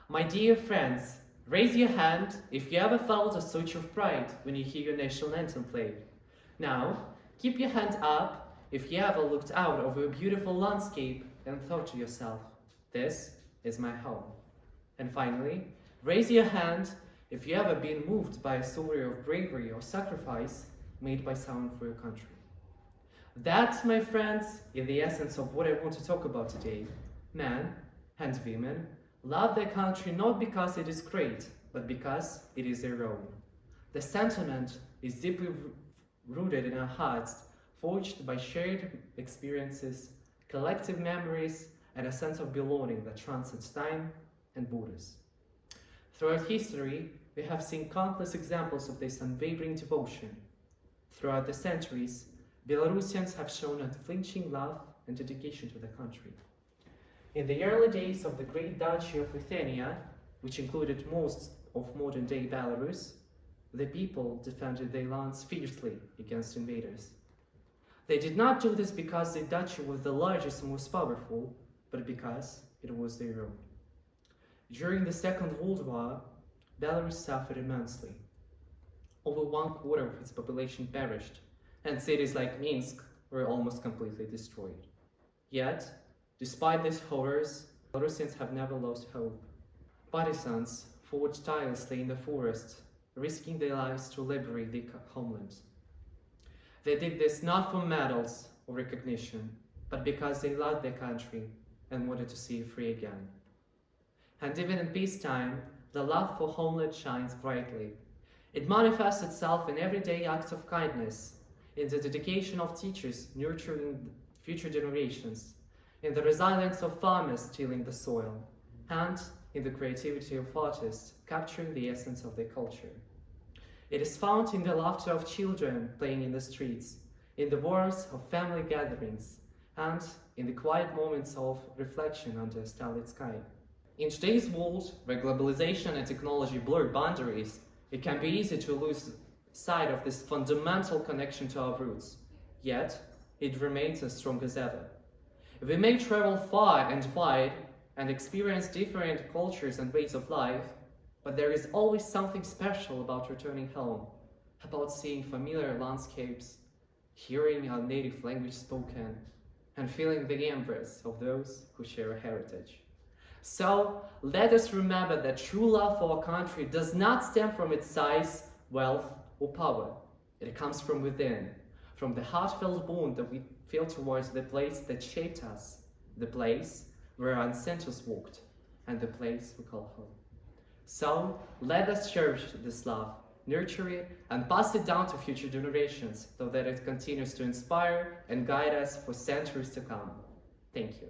My dear friends, raise your hand if you ever felt a surge of pride when you hear your national anthem played. Now, keep your hand up if you ever looked out over a beautiful landscape and thought to yourself, this is my home. And finally, raise your hand if you ever been moved by a story of bravery or sacrifice made by someone for your country. That, my friends, is the essence of what I want to talk about today. Men and women love their country not because it is great, but because it is their own. The sentiment is deeply rooted in our hearts, forged by shared experiences, collective memories, and a sense of belonging that transcends time and borders. Throughout history, we have seen countless examples of this unwavering devotion. Throughout the centuries, Belarusians have shown unflinching love and dedication to the country. In the early days of the Great Duchy of Lithuania, which included most of modern-day Belarus, the people defended their lands fiercely against invaders. They did not do this because the duchy was the largest and most powerful, but because it was their own. During the Second World War, Belarus suffered immensely. Over 1/4 of its population perished, and cities like Minsk were almost completely destroyed. Yet, despite these horrors, Belarusians have never lost hope. Partisans fought tirelessly in the forests, risking their lives to liberate their homeland. They did this not for medals or recognition, but because they loved their country and wanted to see it free again. And even in peacetime, the love for homeland shines brightly. It manifests itself in everyday acts of kindness, in the dedication of teachers nurturing future generations, in the resilience of farmers tilling the soil, and in the creativity of artists capturing the essence of their culture. It is found in the laughter of children playing in the streets, in the warmth of family gatherings, and in the quiet moments of reflection under a starlit sky. In today's world, where globalization and technology blur boundaries, it can be easy to lose sight of this fundamental connection to our roots, yet it remains as strong as ever. We may travel far and wide and experience different cultures and ways of life, but there is always something special about returning home, about seeing familiar landscapes, hearing our native language spoken, and feeling the embrace of those who share a heritage. So, let us remember that true love for our country does not stem from its size, wealth, or power. It comes from within, from the heartfelt bond that we feel towards the place that shaped us, the place where our ancestors walked, and the place we call home. So, let us cherish this love, nurture it, and pass it down to future generations so that it continues to inspire and guide us for centuries to come. Thank you.